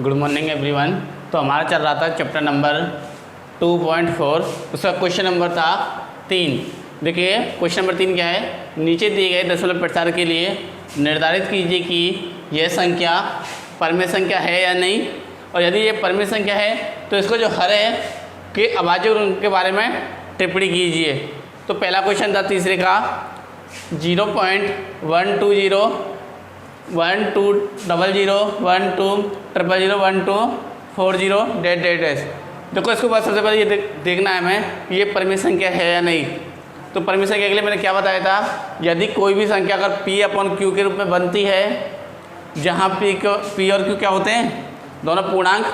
Good morning everyone. तो हमारा चल रहा था चैप्टर नंबर 2.4, उसका क्वेश्चन नंबर था 3। देखिए क्वेश्चन नंबर 3 क्या है, नीचे दिए गए दशमलव प्रसार के लिए निर्धारित कीजिए कि यह संख्या परमेय संख्या है या नहीं, और यदि ये परमेय संख्या है तो इसको जो हर है के अभाज्य गुण के बारे में टिप्पणी कीजिए। तो पहला क्वेश्चन था तीसरे का 0.120 1200 1200 1240 देखो इसको बस सबसे पहले ये देखना है हमें कि ये परमेय संख्या है या नहीं। तो परमेय संख्या के लिए मैंने क्या बताया था, यदि कोई भी संख्या अगर P/Q के रूप में बनती है, जहाँ P और Q क्या होते हैं, दोनों पूर्णांक,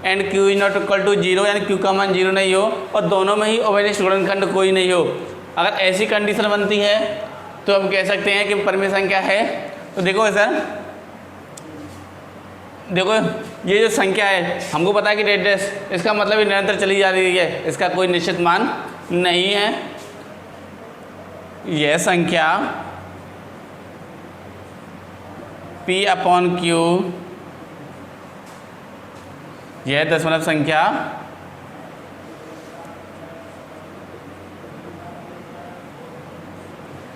and Q is not equal to 0 यानी Q का मान 0 नहीं हो और दोनों में ही अवयनिष्ठ गुणनखंड कोई नहीं हो, अगर ऐसी कंडीशन बनती है तो हम कह सकते हैं कि परमेय संख्या है। तो देखो सर, देखो ये जो संख्या है हमको पता है कि डेट डैश, इसका मतलब ये निरंतर चली जा रही है, इसका कोई निश्चित मान नहीं है। यह संख्या P/Q, यह दशमलव संख्या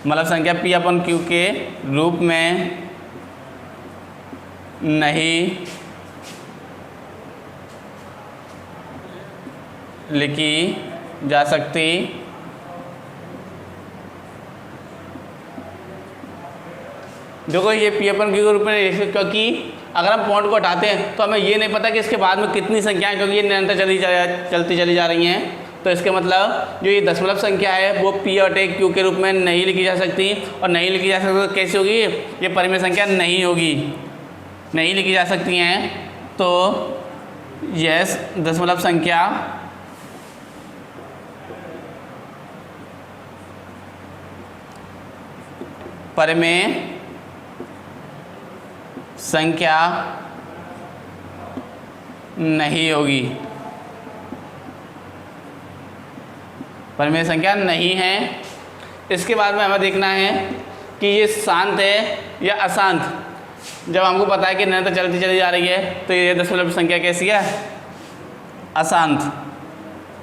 मतलब संख्या P/Q के रूप में नहीं लिखी जा सकती, देखो ये P/Q के रूप में नहीं लिख सकते क्योंकि अगर हम पॉइंट को हटाते हैं तो हमें ये नहीं पता कि इसके बाद में कितनी संख्याएं, क्योंकि ये निरंतर चलती चली जा रही हैं। तो इसके मतलब जो ये दशमलव संख्या है वो P/Q के रूप में नहीं लिखी जा सकती, और नहीं लिखी जा सकती तो कैसी होगी, ये परमेय संख्या नहीं होगी, नहीं लिखी जा सकती हैं। तो यह दशमलव संख्या परमेय संख्या नहीं होगी, परमेय संख्या नहीं है। इसके बाद में हमें देखना है कि ये शांत है या अशांत। जब हमको पता है कि निरंतर चलती चली जा रही है तो ये दशमलव संख्या कैसी है, अशांत।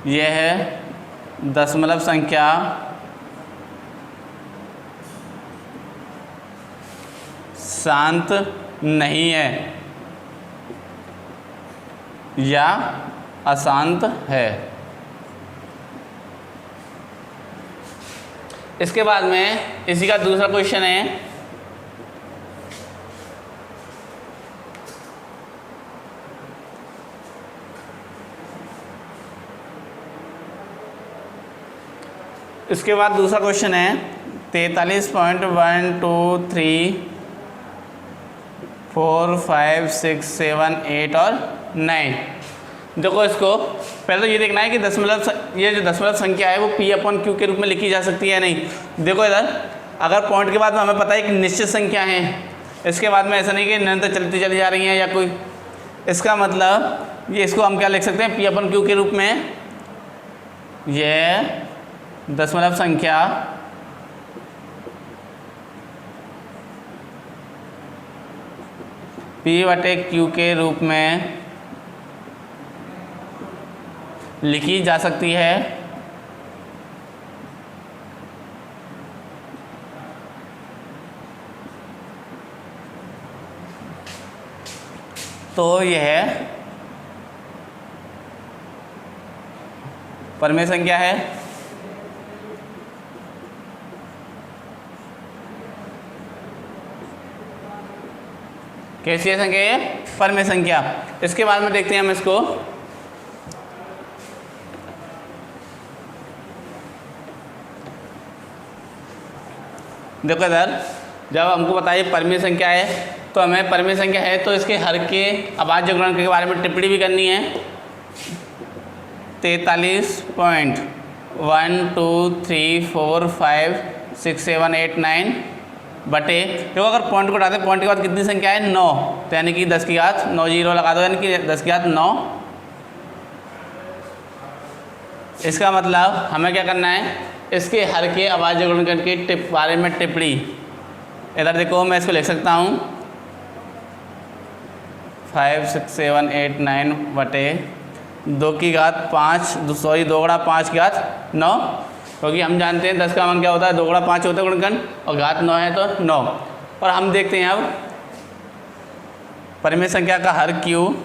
यह है दशमलव संख्या शांत नहीं है या अशांत है। इसके बाद में इसी का दूसरा क्वेश्चन है, इसके बाद दूसरा क्वेश्चन है 43.123 4 5 6 7 8 और 9। देखो इसको पहले तो ये देखना है कि ये जो दशमलव संख्या है वो P/Q के रूप में लिखी जा सकती है नहीं। देखो इधर अगर पॉइंट के बाद में हमें पता है कि निश्चित संख्या है, इसके बाद में ऐसा नहीं कि निरंतर चलती चली जा रही हैं या कोई, इसका मतलब ये इसको हम क्या लिख सकते हैं P/Q के रूप में, यह दशमलव संख्या P/Q के रूप में लिखी जा सकती है। तो यह परमेय संख्या है। कैसी है संख्या, ये परमेय संख्या। इसके बाद में देखते हैं हम इसको, देखो इधर जब हमको बताइए परमेय संख्या है तो हमें परमेय संख्या है तो इसके हर के अभाज्य गुणन के बारे में टिप्पणी भी करनी है। 43.123456789 बटे, देखो अगर पॉइंट को उठाते हैं पॉइंट के बाद कितनी संख्या है 9, तो यानी कि 10 की घात 9 जीरो लगा दो, यानी कि 10 की घात 9। इसका मतलब हमें क्या करना है, इसके हर के अभाज्य गुणनखंड के बारे में टिप्पणी। इधर देखो मैं इसको लिख सकता हूँ 5 6 7 8 9 बटे 2 की घात 5, सॉरी 2 गुणा 5 की घात 9, क्योंकि हम जानते हैं 10 का मान क्या होता है, 2 गुणा 5 होता है गुणनखंड, और घात 9 है तो 9। और हम देखते हैं अब परिमेय संख्या का हर क्यू,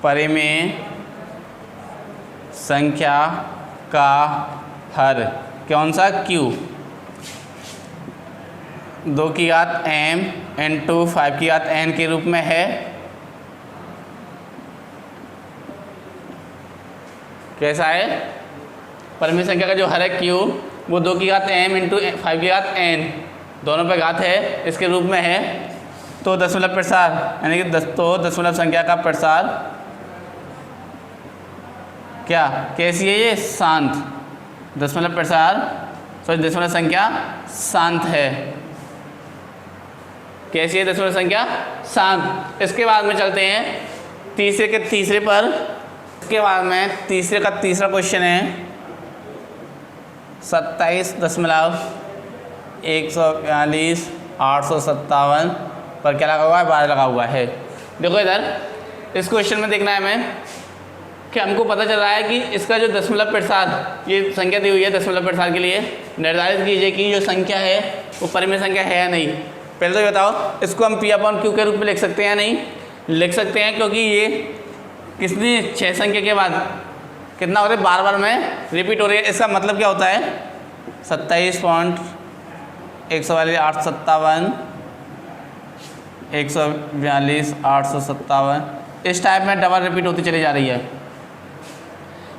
परिमेय संख्या का हर कौन सा, क्यू, 2 की घात m इंटू 5 की घात n के रूप में है। कैसा है, परिमेय संख्या का जो हर है क्यू वो 2 की घात m इंटू 5 की घात n, दोनों पे घात है, इसके रूप में है। तो दशमलव प्रसार यानी कि दशमलव संख्या का प्रसार क्या, कैसी है ये, शांत, दशमलव प्रसार सॉरी दशमलव संख्या शांत है। कैसी है दशमलव संख्या, शांत। इसके बाद में चलते हैं तीसरे के तीसरे पर। इसके बाद में तीसरे का तीसरा क्वेश्चन है 27.142,857 पर क्या लगा हुआ है, 12 लगा हुआ है। देखो इधर इस क्वेश्चन में देखना है हमें कि हमको पता चल रहा है कि इसका जो दशमलव प्रसार, ये संख्या दी हुई है दशमलव प्रसार के लिए, निर्धारित कीजिए कि जो संख्या है वो परिमेय संख्या है या नहीं। पहले तो ये बताओ इसको हम P अपॉन Q के रूप में लिख सकते हैं या नहीं, लिख सकते हैं, क्योंकि ये कितनी 6 संख्या के बाद कितना हो रहा है, बार बार में रिपीट हो रही है। इसका मतलब क्या होता है 27.142,857 142,857 इस टाइप में डबल रिपीट होती चली जा रही है।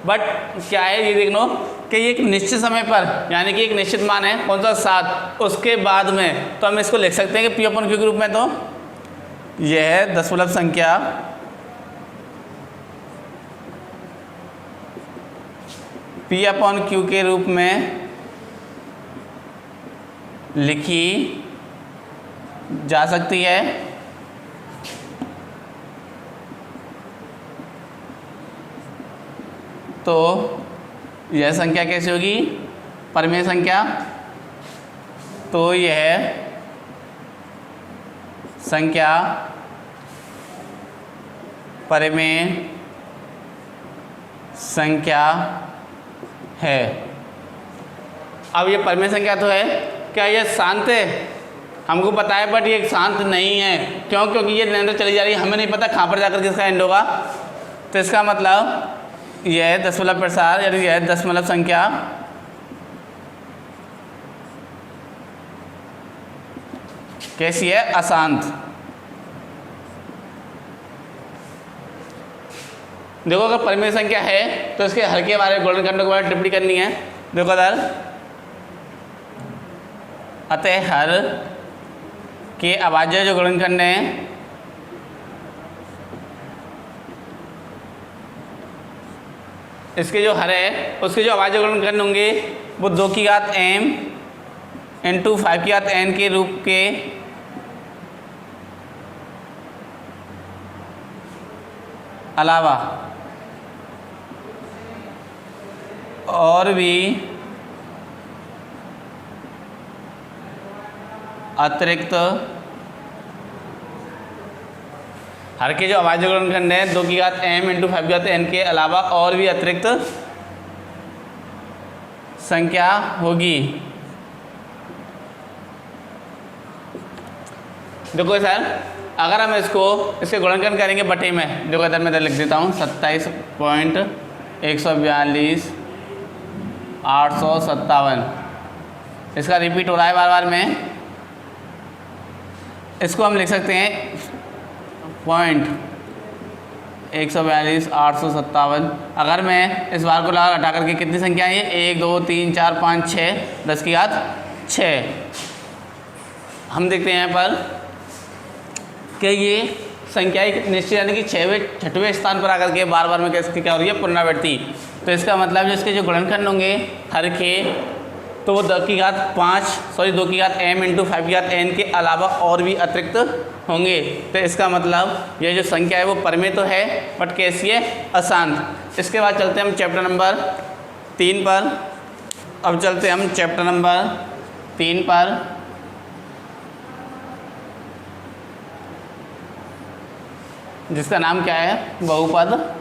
बट क्या है ये देख लो कि ये एक निश्चित समय पर, यानी कि एक निश्चित मान है कौन सा 7, उसके बाद में तो हम इसको लिख सकते हैं कि P अपॉन Q के रूप में। तो यह है दशमलव संख्या P अपॉन Q के रूप में लिखी जा सकती है। तो यह संख्या कैसी होगी, परिमेय संख्या। तो यह संख्या परिमेय संख्या है। अब ये परिमेय संख्या तो है, क्या यह शांत है, हमको पता है, बट ये शांत नहीं है। क्यों, क्योंकि ये निरंतर चली जा रही है, हमें नहीं पता कहाँ पर जाकर किसका एंड होगा। तो इसका मतलब यह दशमलव प्रसार यानी यह दशमलव संख्या कैसी है, अशांत। देखो अगर परिमेय संख्या है तो इसके हर के बारे में गुणनखंडों के बारे में टिप्पणी करनी है। देखो इधर अतः हर के अभाज्य जो गुणनखंड हैं इसके जो हर है उसके जो अभाज्य गुणनखंड होंगे वो 2 की घात m इंटू 5 की घात n के रूप के अलावा और भी अतिरिक्त हर के जो अभाज्य गुणनखंड है 2 की घात m इंटू 5 की घात n के अलावा और भी अतिरिक्त संख्या होगी। देखो सर अगर हम इसके गुणनखंड करेंगे बटे में, देखो इधर मैं इधर लिख देता हूँ 27.142,857 इसका रिपीट हो रहा है बार बार में। इसको हम लिख सकते हैं 142,857। अगर मैं इस बार को लगा हटा करके कितनी संख्या है ये 1 2 3 4 5 6 10 की घात 6। हम देखते हैं यहाँ पर कि ये संख्या एक निश्चित यानी कि 6वें स्थान पर आकर के बार बार में कैसे क्या हो रही है, पुनरावृत्ति। तो इसका मतलब जो इसके जो गुणनखंड होंगे हर के तो वो 2 की घात m इंटू 5 की घात n के अलावा और भी अतिरिक्त होंगे। तो इसका मतलब ये जो संख्या है वो परिमेय तो है बट कैसी है, अशांत। इसके बाद चलते हैं हम चैप्टर नंबर 3 पर। अब चलते हैं हम चैप्टर नंबर 3 पर। जिसका नाम क्या है, बहुपद।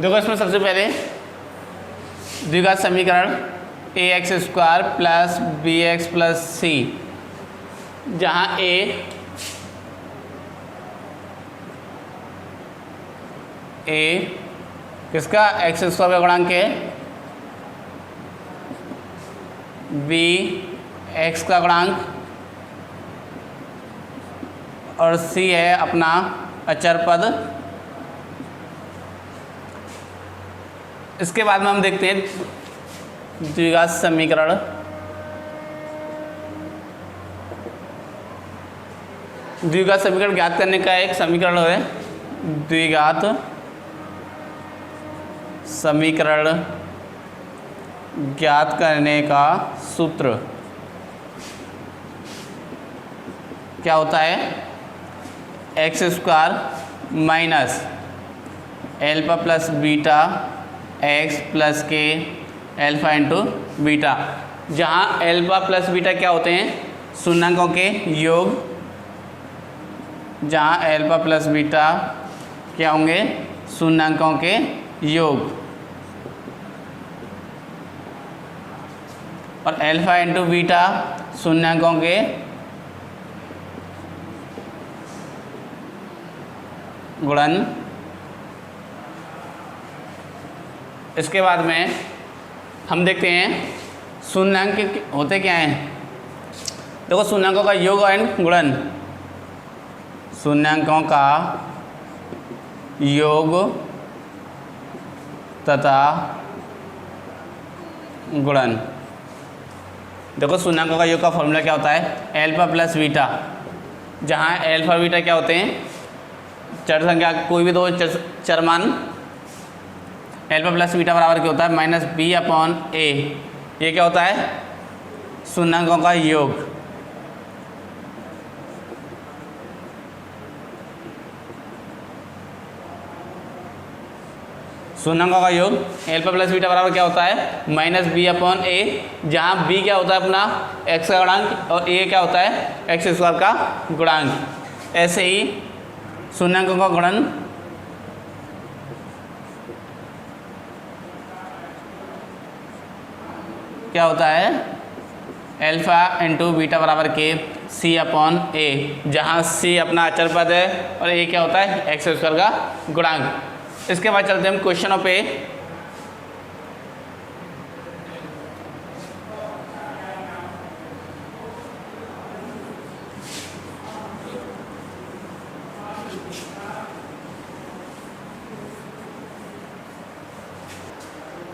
देखो इसमें सबसे पहले द्विघात समीकरण ax² plus bx plus c, जहाँ a किसका x² का गुणांक है, b x का गुणांक, और c है अपना अचर पद। इसके बाद में हम देखते हैं द्विघात समीकरण। द्विघात समीकरण ज्ञात करने का एक समीकरण है, द्विघात समीकरण ज्ञात करने का सूत्र क्या होता है, x² minus alpha plus beta x plus के एल्फा इंटू बीटा, जहाँ एल्फा प्लस बीटा क्या होते हैं, शून्याङ्कों के योग, जहाँ एल्फा प्लस बीटा क्या होंगे, शून्याङ्कों के योग, और एल्फा इंटू बीटा शून्याङ्कों के गुणन। इसके बाद में हम देखते हैं शून्याङ्क होते क्या हैं। देखो शून्याङ्कों का योग एंड गुणन, शून्याङ्कों का योग तथा गुणन। देखो शून्याङ्कों का योग का फॉर्मूला क्या होता है, एल्फा प्लस बीटा, जहाँ एल्फा बीटा क्या होते हैं, चर संख्या कोई भी दो चर मान, एल्फा प्लस बीटा बराबर क्या होता है, माइनस बी अपॉन ए। ये क्या होता है, शून्याङ्कों का योग। शून्याङ्कों का योग एल्फा प्लस बीटा बराबर क्या होता है, माइनस बी अपॉन ए, जहाँ बी क्या होता है अपना एक्स का गुणांक और ए क्या होता है x² का गुणांक। ऐसे ही शून्याङ्कों का गुणन क्या होता है, एल्फा इंटू बीटा बराबर के c अपॉन ए, जहाँ c अपना अचर पद है और a क्या होता है x² का गुणांक। इसके बाद चलते हैं हम क्वेश्चनों पे।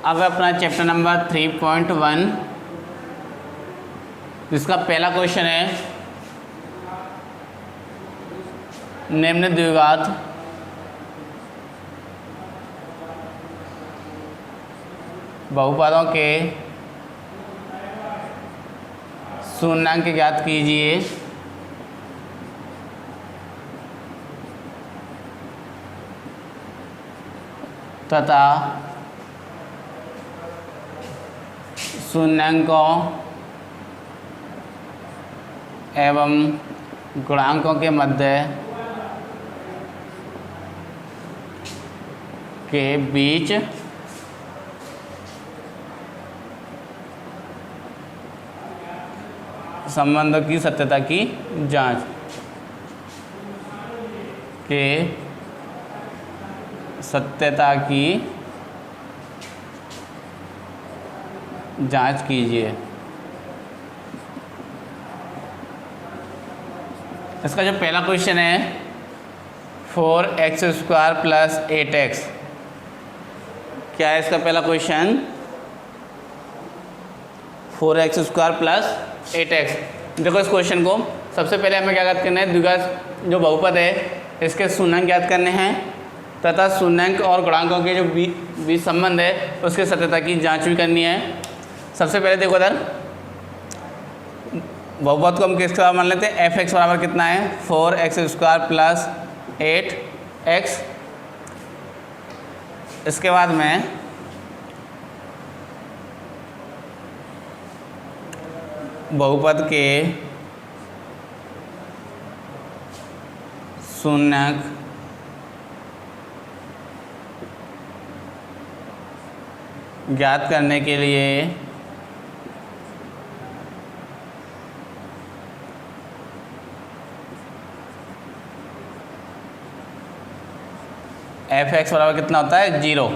अब अपना चैप्टर नंबर 3.1, जिसका पहला क्वेश्चन है, निम्न द्विघात बहुपदों के शून्याङ्क ज्ञात कीजिए तथा शून्याङ्कों एवं गुणांकों के मध्य के बीच संबंधों की सत्यता की जांच, के सत्यता की जांच कीजिए। इसका जो पहला क्वेश्चन है 4x² प्लस 8x, क्या है इसका पहला क्वेश्चन, 4x² प्लस 8x। देखो इस क्वेश्चन को सबसे पहले हमें क्या याद करना है, द्विघात जो बहुपद है इसके शून्याङ्क याद करने हैं तथा शून्याङ्क और गुणांकों के जो बीच संबंध है उसके सत्यता की जांच भी करनी है। सबसे पहले देखो इधर बहुपद को हम किसके बराबर मान लेते हैं, f(x) बराबर कितना है 4x² प्लस 8x। इसके बाद में बहुपद के शून्यक ज्ञात करने के लिए f(x) बराबर कितना होता है 0।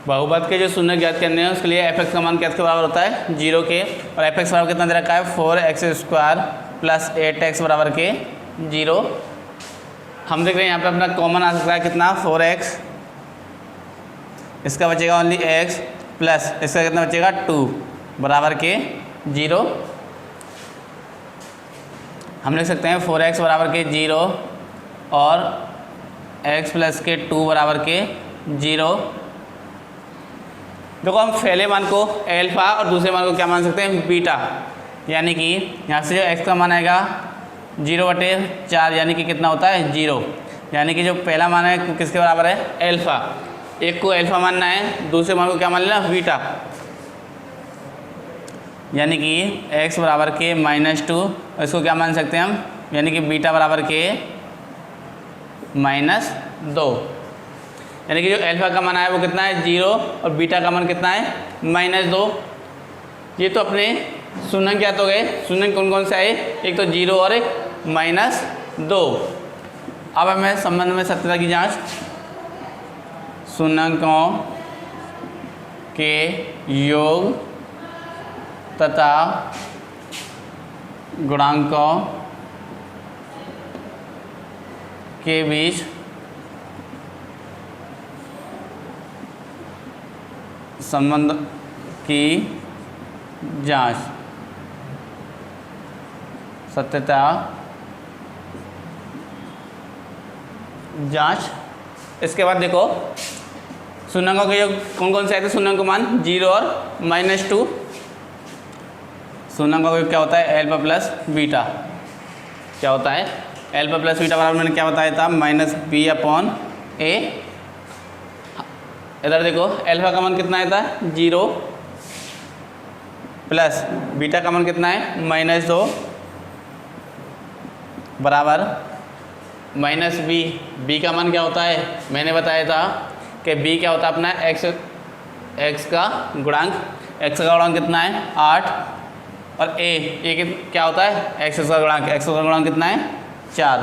बहुपद के जो शून्य ज्ञात करने हैं उसके लिए f(x) का मान किसके बराबर होता है 0 के, और f(x) बराबर कितना दे रखा है 4x² प्लस 8x बराबर के 0। हम देख रहे हैं यहाँ पे अपना कॉमन आ सकता है कितना 4x, इसका बचेगा ओनली x प्लस इसका कितना बचेगा 2 बराबर के 0। हम लिख सकते हैं 4x बराबर के 0 और x प्लस के 2 बराबर के 0। देखो हम पहले मान को एल्फा और दूसरे मान को क्या मान सकते हैं बीटा, यानी कि यहाँ से जो x का मान आएगा 0/4 यानी कि कितना होता है 0, यानी कि जो पहला मान है किसके बराबर है एल्फा। एक को एल्फा मानना है, दूसरे मान को क्या मान लेना बीटा, यानी कि x बराबर के -2, इसको क्या मान सकते हैं हम, यानी कि बीटा बराबर के -2, यानी कि जो एल्फा का मान है वो कितना है 0 और बीटा का मान कितना है -2। ये तो अपने शून्य क्या तो गए, शून्य कौन कौन से आए, एक तो 0 और एक -2। अब हमें संबंध में सत्यता की जांच, शून्यकों के योग तथा गुणांकों के बीच संबंध की जांच, सत्यता जांच। इसके बाद देखो शून्यकों के योग कौन कौन से आए थे, शून्यकों मान 0 और -2। शून्यकों का योग क्या होता है एल्फा प्लस बीटा, क्या होता है एल्फा प्लस बीटा बराबर मैंने क्या बताया था -b/a। इधर देखो एल्फा का मान कितना आया था 0 प्लस बीटा का मान कितना है -2 बराबर -b। b का मान क्या होता है, मैंने बताया था कि b क्या होता है अपना x का गुणांक, x का गुणांक कितना है 8, और a क्या होता है x का गुणांक, x का गुणांक कितना है 4।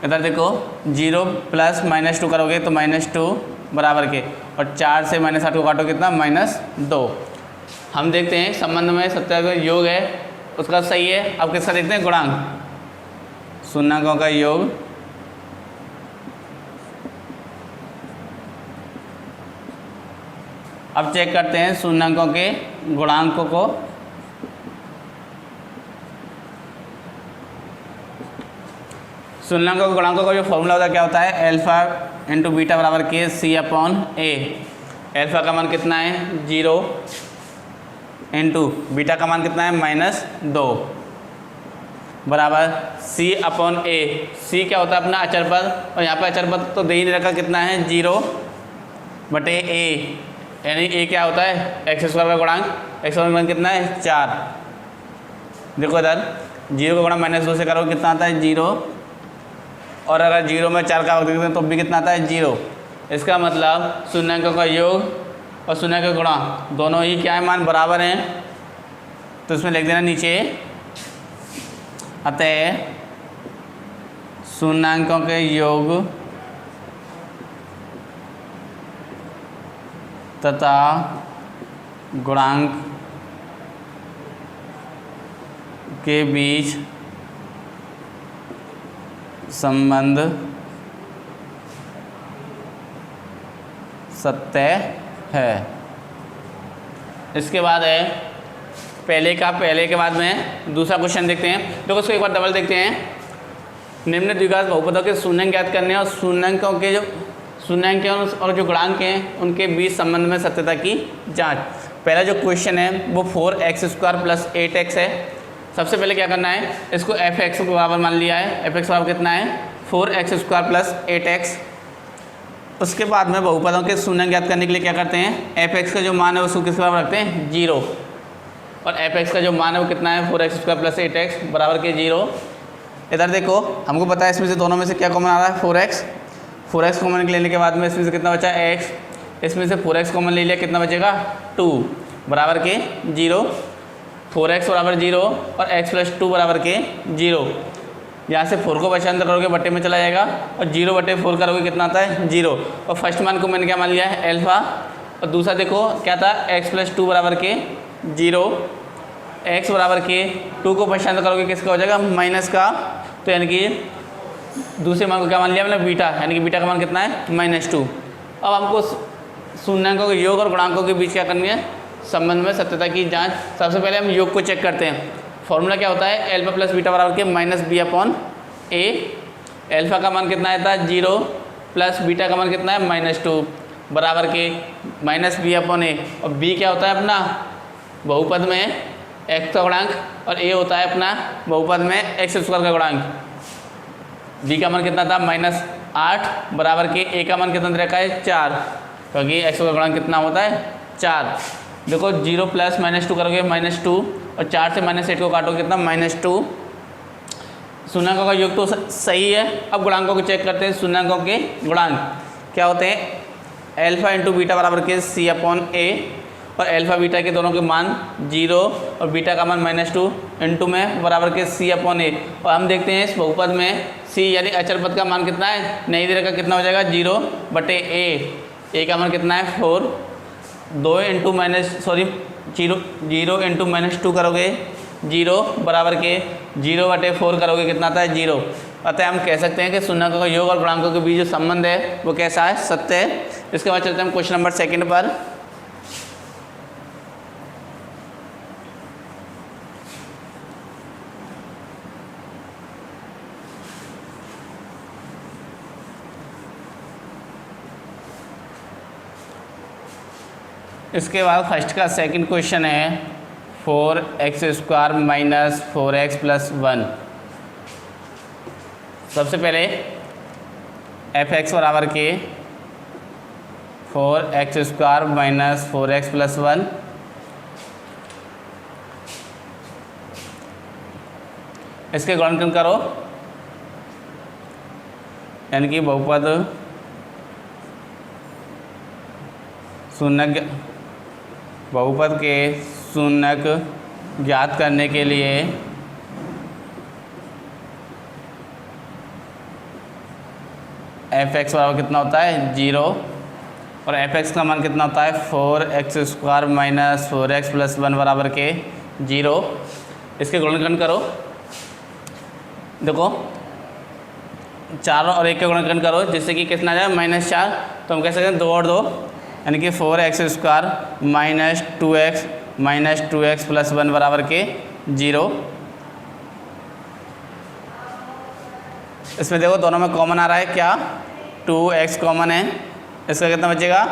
इधर देखो 0 प्लस -2 करोगे तो -2 बराबर के, और 4 से -8 को काटो कितना -2। हम देखते हैं संबंध में सत्य का योग है उसका सही है। अब किसका देखते हैं गुणांक, शून्यकों का योग अब चेक करते हैं शून्यकों के गुणांकों को। शून्यकों के गुणांकों का जो फॉर्मूला होता है क्या होता है एल्फा इंटू बीटा बराबर के c/a। एल्फा का मान कितना है 0 इंटू बीटा का मान कितना है -2 बराबर c/a। c क्या होता है अपना अचर पद, और यहाँ पर अचर पद तो दे ही नहीं रखा, कितना है 0/a, यानी a क्या होता है x² का गुणांक, x² का गुणांक कितना है 4। देखो इधर 0 का गुणा -2 से करो कितना आता है 0, और अगर 0 में 4 का देखते हैं तो भी कितना आता है 0। इसका मतलब शून्यकों का योग और शून्य का गुणा दोनों ही क्या है मान बराबर हैं, तो इसमें लिख देना नीचे अतः शून्यकों के योग तथा गुणांक के बीच संबंध सत्य है। इसके बाद है पहले के बाद में दूसरा क्वेश्चन देखते हैं। देखो उसको एक बार डबल देखते हैं। निम्न द्विघात बहुपदों के शून्यंक ज्ञात करने और शून्यंकों के जो शून्यंक और जो गुणांक हैं उनके बीच संबंध में सत्यता की जांच। पहला जो क्वेश्चन है वो 4x² प्लस 8x है। सबसे पहले क्या करना है, इसको f(x) को बराबर मान लिया है। f(x) बराबर कितना है 4x² प्लस 8x। उसके बाद में बहुपदों के शून्यंक ज्ञात करने के लिए क्या करते हैं, f(x) का जो मान है उसको किस बराबर रखते हैं 0, और f(x) का जो मान है वो कितना है 4x² प्लस 8x बराबर के 0। इधर देखो हमको पता है इसमें से दोनों में से क्या कॉमन आ रहा है 4x, 4x कॉमन लेने के बाद में इसमें से कितना बचा x, इसमें से 4x कॉमन ले लिया, कितना बचेगा 2 बराबर के 0, 4x बराबर 0 और x प्लस 2 बराबर के 0। यहाँ से 4 को बचांतर करोगे बट्टे में चला जाएगा और 0 बटे 4 करोगे कितना आता है 0। और फर्स्ट मान को मैंने क्या मान लिया है एल्फा, और दूसरा देखो क्या था x प्लस 2 बराबर के 0, x बराबर के 2 को बचांतर करोगे किसका हो जाएगा माइनस का, तो यानी कि दूसरे मान को क्या मान लिया मैंने बीटा, यानी कि बीटा का मान कितना है -2। अब हमको शून्याङ्कों के योग और गुणांकों के बीच क्या करनी है संबंध में सत्यता की जांच। सबसे पहले हम योग को चेक करते हैं। फॉर्मूला क्या होता है एल्फा प्लस बीटा बराबर के -b/a। एल्फा का मान कितना आता है 0 प्लस बीटा का मान कितना है -2 बराबर के -b/a। और b क्या होता है अपना बहुपद में x का गुणांक और a होता है अपना बहुपद में x स्क्वायर का गुणांक। b का मान कितना था -8 बराबर के a का मान कितना दे रखा है 4, क्योंकि x का गुणांक कितना होता है 4। देखो 0 प्लस -2 करोगे -2 और 4 से -8 को काटोगे कितना -2। शून्याङ्कों का योग तो सही है। अब गुणांकों को चेक करते हैं। शून्याङ्कों के गुणांक क्या होते हैं एल्फा इंटू बीटा बराबर के c/a, और एल्फा बीटा के दोनों के मान 0 और बीटा का मान -2 इंटू में बराबर के c/a। और हम देखते हैं इस बहुपद में c यानी अचर पद का मान कितना है नहीं दे रखा, कितना हो जाएगा 0 बटे a का मान कितना है 4, 0 इंटू -2 करोगे 0 बराबर के 0 बटे 4 करोगे कितना आता है 0। अतः हम कह सकते हैं कि शून्याङ्कों का योग और गुणांकों के बीच जो संबंध है वो कैसा है सत्य है। इसके बाद चलते हैं हम क्वेश्चन नंबर 2 पर। इसके बाद फर्स्ट का सेकंड क्वेश्चन है 4x² माइनस 4x प्लस 1। सबसे पहले f(x) बराबर के 4x² माइनस 4x प्लस 1। इसके गुणनखंड करो, यानी कि बहुपद शून्यक बहुपद के शून्यक ज्ञात करने के लिए f(x) बराबर कितना होता है 0 और f(x) का मान कितना होता है 4x² माइनस 4x प्लस 1 बराबर के 0। इसके गुणनखंड करो। देखो 4 और 1 का गुणनखंड करो जिससे कि कितना आ जाए -4। तो हम कह सकते हैं 2 और 2 यानी कि 4x² माइनस 2x प्लस 1 बराबर के 0। इसमें देखो दोनों में कॉमन आ रहा है क्या 2x कॉमन है। इसका कितना बचेगा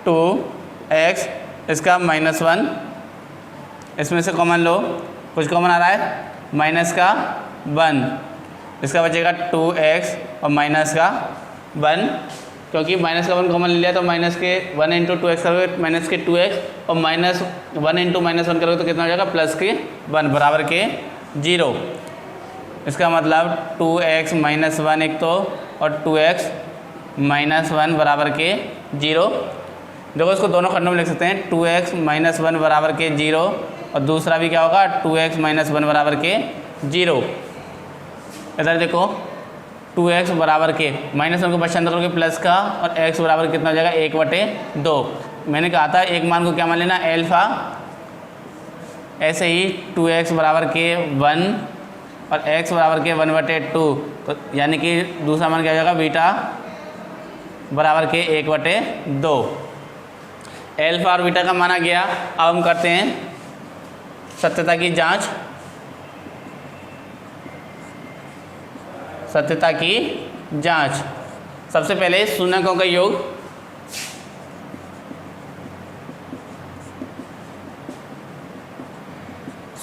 2x, इसका -1। इसमें से कॉमन लो, कुछ कॉमन आ रहा है माइनस का 1, इसका बचेगा 2x और माइनस का 1, क्योंकि माइनस का 1 कॉमन ले लिया तो माइनस के 1 इंटू 2x करोगे माइनस के 2x और -1 इंटू -1 करोगे तो कितना हो जाएगा +1 बराबर के 0। इसका मतलब 2x माइनस 1 एक तो और 2x माइनस 1 बराबर के 0। देखो इसको दोनों खंडों में लिख सकते हैं 2x माइनस 1 बराबर के 0 और दूसरा भी क्या होगा 2x माइनस 1 बराबर के 0। इधर देखो 2x बराबर के -1 को बचांतर करोगे प्लस का और x बराबर कितना हो जाएगा 1/2। मैंने कहा था एक मान को क्या मान लेना एल्फा, ऐसे ही 2x बराबर के 1 और x बराबर के 1/2, तो यानी कि दूसरा मान क्या हो जाएगा बीटा बराबर के 1/2। एल्फा और बीटा का माना गया। अब हम करते हैं सत्यता की जांच। सत्यता की जांच। सबसे पहले शून्याङ्कों का योग।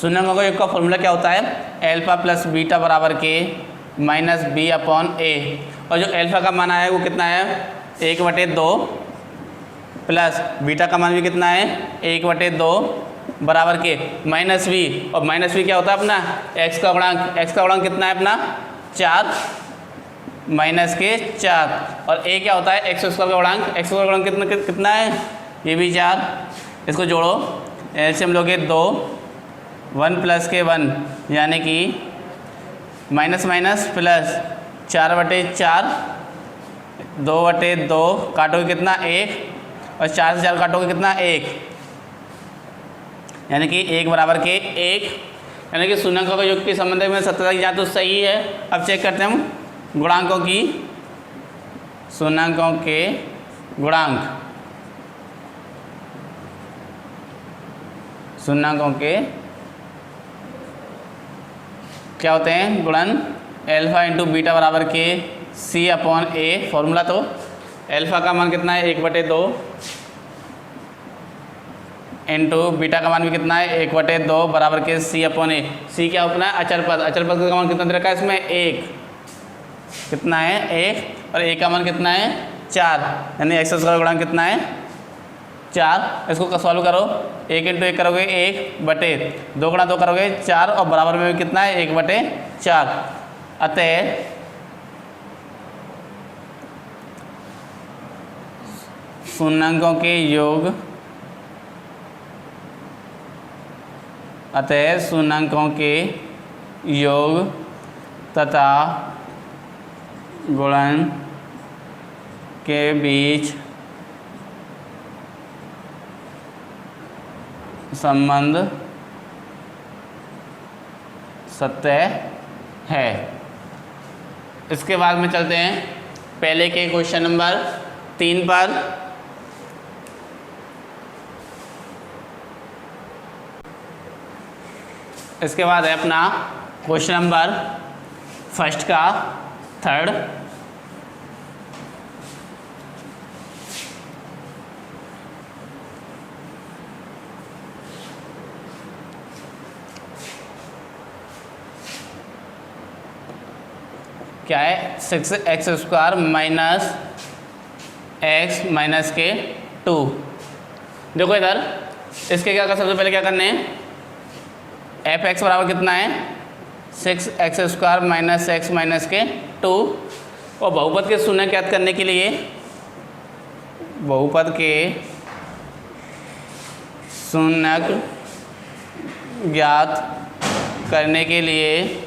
शून्याङ्कों का योग का फॉर्मूला क्या होता है एल्फा प्लस बीटा बराबर के -b/a। और जो एल्फा का मान आया वो कितना है 1/2 प्लस बीटा का मान भी कितना है 1/2 बराबर के माइनस वी, और माइनस वी क्या होता है अपना x का गुणांक, x का गुणांक कितना है अपना 4 माइनस के 4, और a क्या होता है x स्क्वायर का गुणांक, x स्क्वायर का गुणांक कितना है ये भी 4, इसको जोड़ो एलसीएम लोगे 2 1 प्लस के 1 यानी कि माइनस माइनस प्लस 4/4 2/2 काटोगे कितना 1, और 4 से 4 काटोगे कितना 1, यानी कि 1 बराबर के 1, यानी कि शून्याङ्कों का योग के संबंध में सत्यता की जाँच तो सही है। अब चेक करते हैं हम गुणांकों की, शून्याङ्कों के गुणांक, शून्याङ्कों के क्या होते हैं गुणन, एल्फा इंटू बीटा बराबर के C/A, फॉर्मूला तो एल्फा का मान कितना है 1/2 इंटू बीटा का मान भी कितना है 1/2 बराबर के C/A। C क्या अपना है अचर पद, अचर पद का मान कितना दे रखा है इसमें 1, कितना है 1, और A का मान कितना है 4, यानी x का गुणांक कितना है 4। इसको सॉल्व करो, 1 इंटू 1 करोगे 1/2 गुणा 2 करोगे 4, और बराबर में भी कितना है 1/4। अतः शून्याङ्कों के योग, अतः शून्याङ्कों के योग तथा गुणन के बीच संबंध सत्य है। इसके बाद में चलते हैं पहले के क्वेश्चन नंबर 3 पर। इसके बाद है अपना क्वेश्चन नंबर फर्स्ट का 3rd, क्या है 6x² माइनस x माइनस के 2। देखो इधर इसके क्या कर, सबसे पहले क्या करने हैं, f(x) बराबर कितना है 6x² माइनस x माइनस के 2, और बहुपद के शून्य ज्ञात करने के लिए, बहुपद के शून्य ज्ञात करने के लिए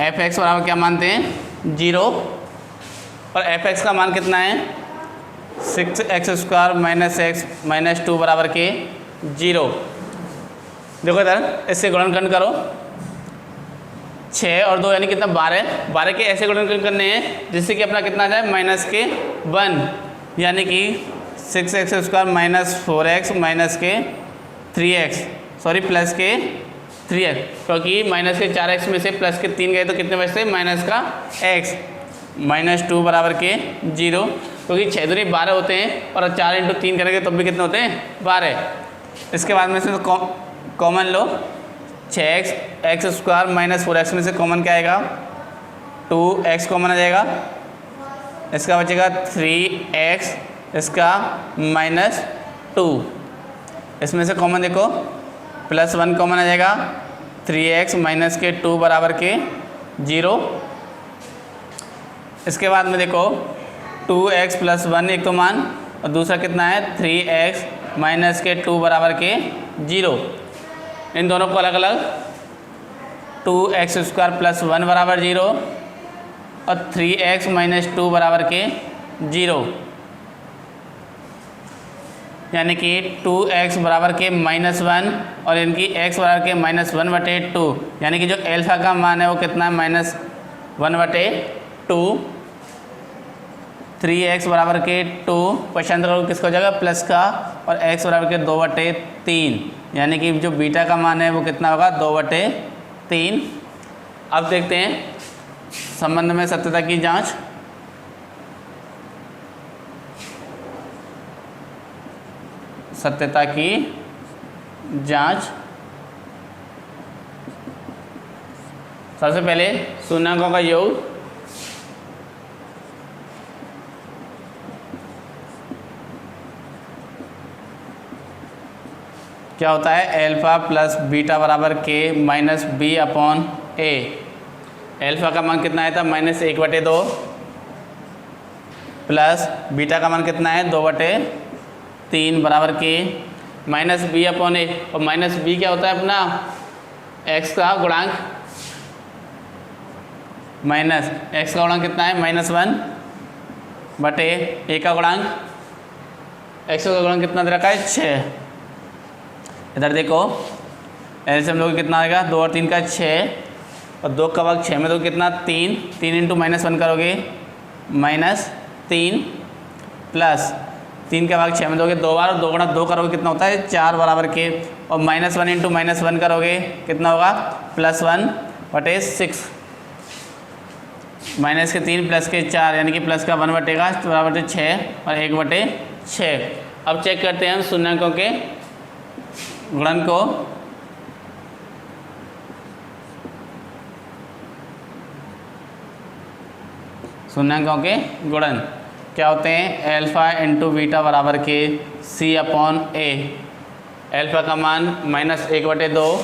f(x) बराबर क्या मानते हैं 0, और f(x) का मान कितना है 6x² माइनस x माइनस 2 बराबर के 0। देखो इधर इससे गुणनखंड करो, 6 और 2 यानी कितना 12 के ऐसे गुणनखंड करने हैं जिससे कि अपना कितना आ जाए माइनस के 1, यानी कि 6x² माइनस 4x माइनस के 3x, सॉरी प्लस के 3x, क्योंकि माइनस के 4x में से प्लस के 3 गए तो कितने बचते माइनस का x, माइनस 2 बराबर के 0, क्योंकि 6 दूनी 12 होते हैं, और 4 इंटू 3 करेंगे तब भी कितने होते हैं 12। इसके बाद में से तो कॉमन लो, 6x² माइनस 4x में से कॉमन क्या आएगा 2x कॉमन आ जाएगा, इसका बचेगा 3x, इसका माइनस 2, इसमें से कॉमन देखो प्लस 1 कॉमन आ जाएगा, 3x माइनस के 2 बराबर के 0। इसके बाद में देखो 2x प्लस 1 एक तो मान, और दूसरा कितना है 3x माइनस के 2 बराबर के 0। इन दोनों को अलग अलग 2x² प्लस 1 बराबर 0 और 3x माइनस 2 बराबर के 0, यानी कि 2x बराबर के -1 और इनकी x बराबर के -1/2, यानी कि जो एल्फा का मान है वो कितना है -1/2। 3x बराबर के 2 पसंद करो किसका हो जाएगा प्लस का, और x बराबर के 2/3, यानी कि जो बीटा का मान है वो कितना होगा 2/3। अब देखते हैं संबंध में सत्यता की जांच। सत्यता की जांच, सबसे पहले शून्याङ्कों का योग, क्या होता है एल्फ़ा प्लस बीटा बराबर के माइनस बी अपॉन ए। एल्फ़ा का मान कितना आया था -1/2 प्लस बीटा का मान कितना है 2/3 बराबर के माइनस बी अपॉन ए। और माइनस बी क्या होता है अपना एक्स का गुणांक, माइनस एक्स का गुणांक कितना है -1/, ए का गुणांक एक्स का गुणांक कितना दे रखा है 6। इधर देखो एलसीएम लोग कितना आएगा 2 और 3 का 6 और 2 का भाग 6 में तो कितना 3 इंटू -1 करोगे -3 प्लस 3 का भाग 6 में दोगे 2 बार और 2 गुणा 2 करोगे कितना होता है 4 बराबर के और -1 इंटू -1 करोगे कितना होगा +1/6 माइनस के 3 प्लस के 4 यानी कि प्लस का 1/6 बराबर 6 और 1/6। अब चेक करते हैं हम शून्यांकों के गुणन को। शून्यांकों के गुणन क्या होते हैं एल्फ़ा इंटू बीटा बराबर के सी अपॉन ए। एल्फ़ा का मान -1/2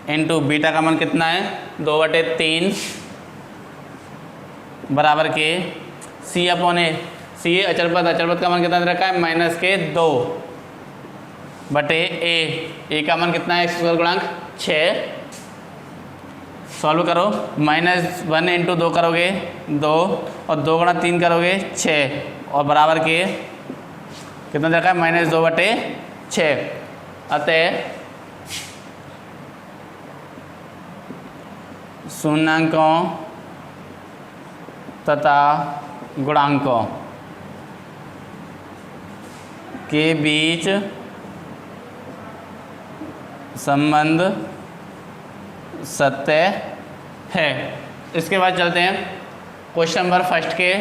इंटू बीटा का मान कितना है 2/3 बराबर के सी अपॉन ए। सी अचर पद का मान कितना दे रखा है -2/ए का मान कितना है एक्स स्क्वायर गुणांक 6। सॉल्व करो -1 इंटू 2 करोगे 2 और 2 गुणा 3 करोगे 6 और बराबर के कितना दे रखा है -2/6। अतः शून्यांकों तथा गुणांकों के बीच संबंध सत्य है। इसके बाद चलते हैं क्वेश्चन नंबर फर्स्ट के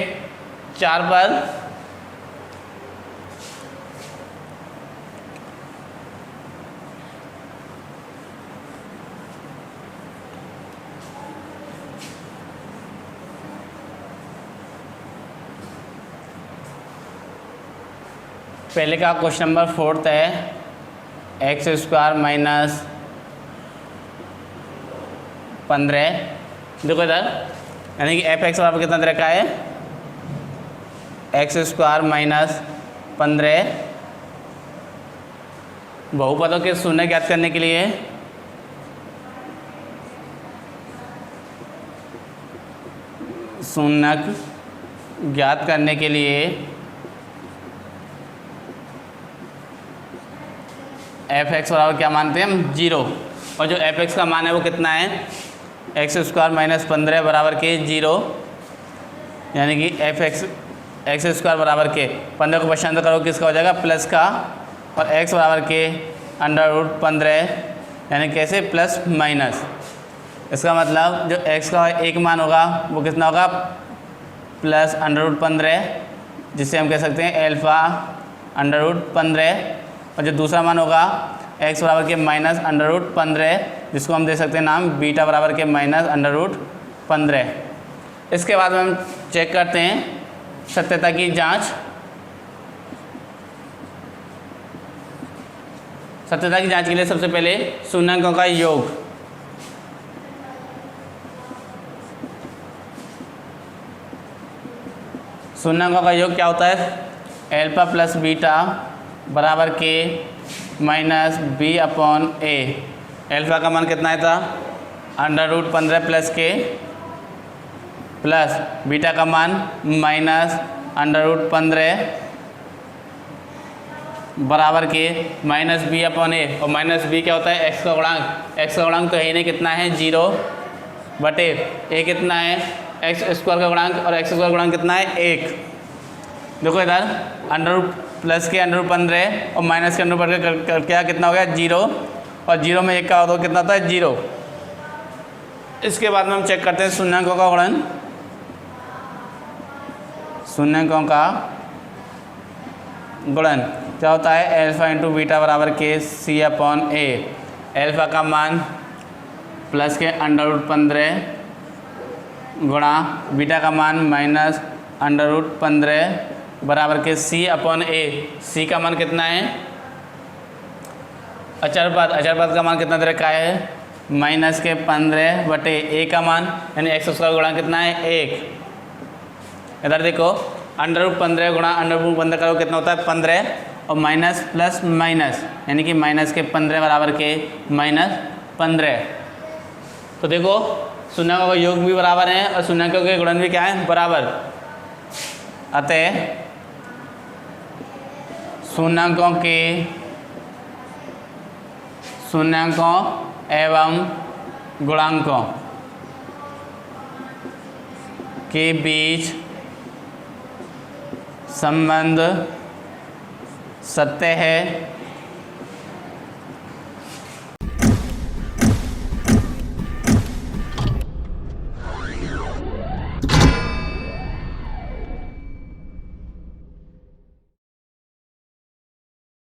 4 पद। पहले का क्वेश्चन नंबर 4 है x² -15। देखो इधर यानी कि f(x) बराबर कितना दे रखा है x² -15। बहुपदों के शून्य ज्ञात करने के लिए f(x) बराबर क्या मानते हैं हम 0 और जो f(x) का मान है वो कितना है x² -15 बराबर के 0 यानी कि x² बराबर के 15 को पश्चात करो किसका हो जाएगा प्लस का और x बराबर के √15 यानी कैसे प्लस माइनस। इसका मतलब जो x का एक मान होगा वो कितना होगा प्लस √15 जिससे हम कह सकते हैं एल्फ़ा √15 और जो दूसरा मान होगा x बराबर के -√15 जिसको हम दे सकते हैं नाम बीटा बराबर के -√15। इसके बाद में हम चेक करते हैं सत्यता की जांच। सत्यता की जांच के लिए सबसे पहले शून्यांकों का योग। शून्यांकों का योग क्या होता है एल्फ़ा प्लस बीटा बराबर के -b अपॉन ए। एल्फ़ा का मान कितना आया था √15 प्लस के प्लस बीटा का मान -√15 बराबर के -b अपॉन ए। और -b क्या होता है x का गुणांक। x का गुणांक तो है ही नहीं कितना है 0/a। कितना है x² का गुणांक और x² का गुणांक कितना है 1। देखो इधर प्लस के √15 और माइनस के √15 क्या कितना हो गया 0 और 0 में 1 का हो तो कितना होता है 0। इसके बाद में हम चेक करते हैं शून्यांकों का गुणन। शून्यांकों का गुणन क्या होता है एल्फ़ा इंटू बीटा बराबर के c अपॉन ए। एल्फ़ा का मान प्लस के √15 गुणा बीटा का मान -√15 बराबर के c अपॉन ए। c का मान कितना है अचरपद का मान कितना दे रखा है, माइनस के 15 बटे ए का मान, यानी एक्स स्क्वायर गुणा कितना है 1। इधर देखो √15 गुणा √15 करो कितना होता है 15, और माइनस प्लस माइनस यानी कि माइनस के 15 बराबर के -15। तो देखो शून्यों का योग भी बराबर है और शून्यों के गुणन भी क्या है, बराबर। अतः शून्यों एवं गुणांकों के बीच संबंध सत्य है